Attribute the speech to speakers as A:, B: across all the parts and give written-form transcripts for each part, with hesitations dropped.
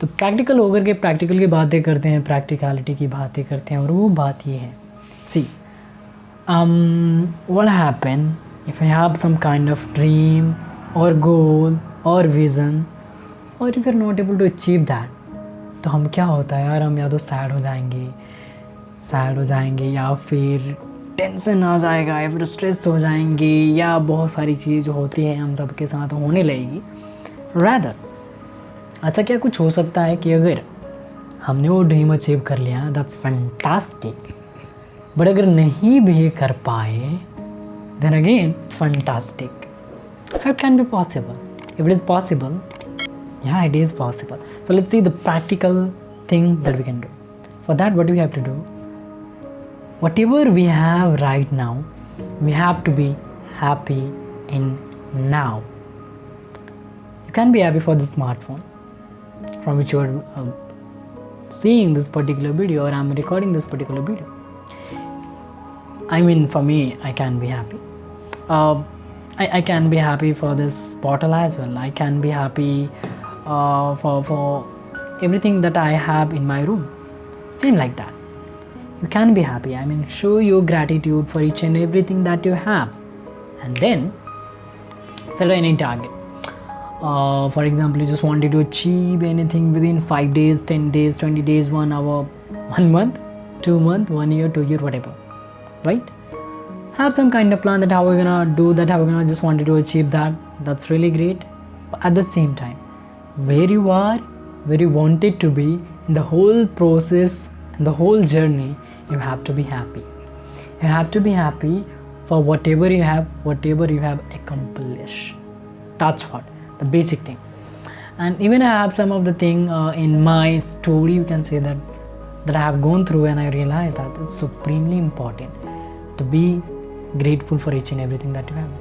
A: तो प्रैक्टिकल होकर के प्रैक्टिकल की बातें करते हैं, प्रैक्टिकलिटी की बातें करते हैं, और वो बात ये है, सी what happen if I have some kind of dream or goal or vision or if you're not able to achieve that, तो हम क्या होता है यार, हम या तो सैड हो जाएंगे या फिर टेंशन आ जाएगा या फिर स्ट्रेस हो जाएंगे या बहुत सारी चीज़ होती है हम सबके साथ होने लगेगी। रैदर ऐसा क्या कुछ हो सकता है कि अगर हमने वो ड्रीम अचीव कर लिया, दैट्स फैंटास्टिक, बट अगर नहीं भी कर पाए, then again it's fantastic. How it can be possible? If it is possible, yeah, it is possible. So let's see the practical thing that we can do. For that, what do we have to do? Whatever we have right now, we have to be happy in now. You can be happy for the smartphone from which you are seeing this particular video, or I'm recording this particular video. I mean, for me, I can be happy. I can be happy for this bottle as well. I can be happy for everything that I have in my room. Same like that. You can be happy. I mean, show your gratitude for each and everything that you have, and then set any target. For example, you just wanted to achieve anything within 5 days, 10 days, 20 days, 1 hour, 1 month, 2 months, 1 year, 2 year, whatever, right? Have some kind of plan that how we're gonna do that, how we're gonna just wanted to achieve that. That's really great. But at the same time, where you are, where you wanted to be in the whole process and the whole journey, you have to be happy. You have to be happy for whatever you have accomplished. That's what the basic thing. And even I have some of the thing in my story, you can say that I have gone through, and I realized that it's supremely important to be grateful for each and everything that you have.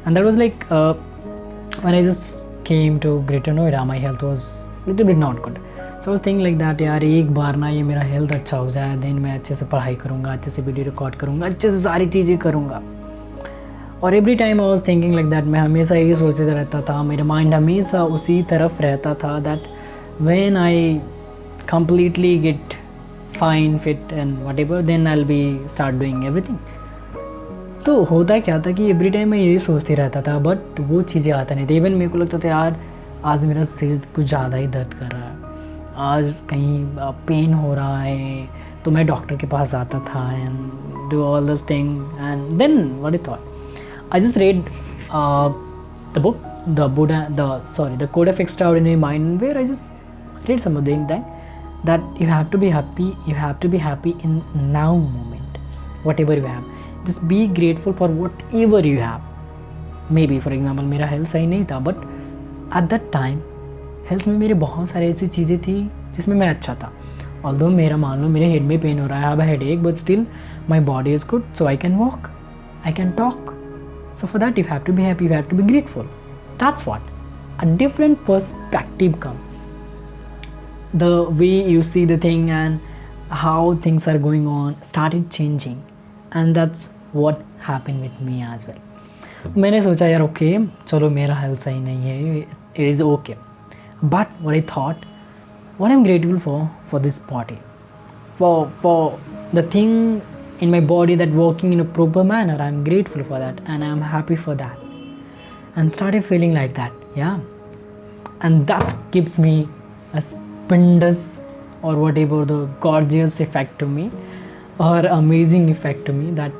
A: And that was like when I just came to Greater Noida, my health was little bit not good. So I was thinking like that, यार एक बार ना ये मेरा health अच्छा हो जाए, then मैं अच्छे से पढ़ाई करूँगा, अच्छे से वीडियो रिकॉर्ड करूँगा, अच्छे से सारी चीज़ें करूँगा। और every time I was thinking like that, मैं हमेशा यही सोचते रहता था, मेरा माइंड हमेशा उसी तरफ रहता था that when I completely get fine, fit and whatever, then I'll be start doing everything. तो होता क्या था कि एवरी टाइम मैं यही सोचते रहता था, बट वो चीज़ें आता नहीं था। इवन मेरे को लगता था यार आज मेरा सिर कुछ ज़्यादा ही दर्द कर रहा है, आज कहीं पेन हो रहा है, तो मैं डॉक्टर के पास जाता था and do all this thing. And then what I thought, I just read the book, the Code of Extraordinary Mind, where I just read some of the thing that you have to be happy in now moment, whatever you have. Just be grateful for whatever you have. Maybe for example मेरा health सही नहीं था, but at that time health में मेरे बहुत सारी ऐसी चीज़ें थी जिसमें मैं अच्छा था। ऑल्दो मेरा मान लो मेरे हेड में पेन हो रहा है, I have a headache, but still my body is good, so I can walk, I can talk. So for that you have to be happy, you have to be grateful. That's what a different perspective comes. The way you see the thing and how things are going on started changing, and that's what happened with me as well. मैंने सोचा यार okay चलो मेरा health सही नहीं है, it is okay, but what I thought, what I'm grateful for this body, for the thing in my body that working in a proper manner, I'm grateful for that and I'm happy for that, and started feeling like that, yeah. And that gives me a stupendous or whatever the gorgeous effect to me, or amazing effect to me, that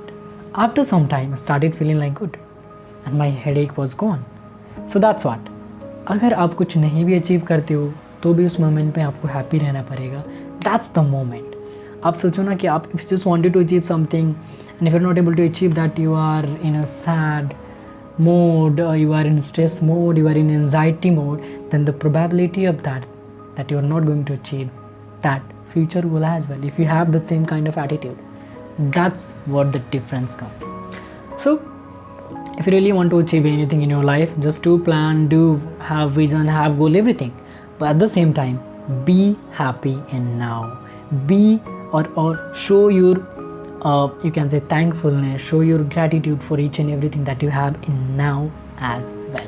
A: after some time I started feeling like good and my headache was gone. So that's what, अगर आप कुछ नहीं भी achieve करते हो तो भी उस मोमेंट पे आपको हैप्पी रहना पड़ेगा. That's the moment. आप सोचो ना कि आप if just wanted to achieve something and if you are not able to achieve that, you are in a sad mode, you are in stress mode, you are in anxiety mode, then the probability of that you are not going to achieve that future goal as well, if you have the same kind of attitude. That's what the difference comes. So if you really want to achieve anything in your life, just do plan, do have vision, have goal, everything, but at the same time be happy in now. Be or show your you can say thankfulness, show your gratitude for each and everything that you have in now as well.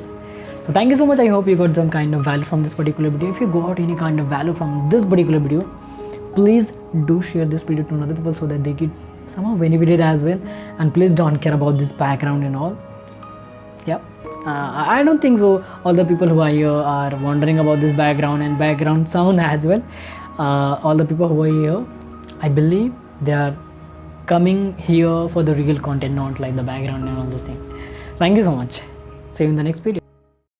A: So thank you so much. I hope you got some kind of value from this particular video. If you got any kind of value from this particular video, please do share this video to other people so that they get somehow benefited as well. And please don't care about this background and all. Yeah, I don't think so. All the people who are here are wondering about this background and background sound as well. All the people who are here, I believe they are coming here for the real content, not like the background and all those things. Thank you so much. See you in the next video.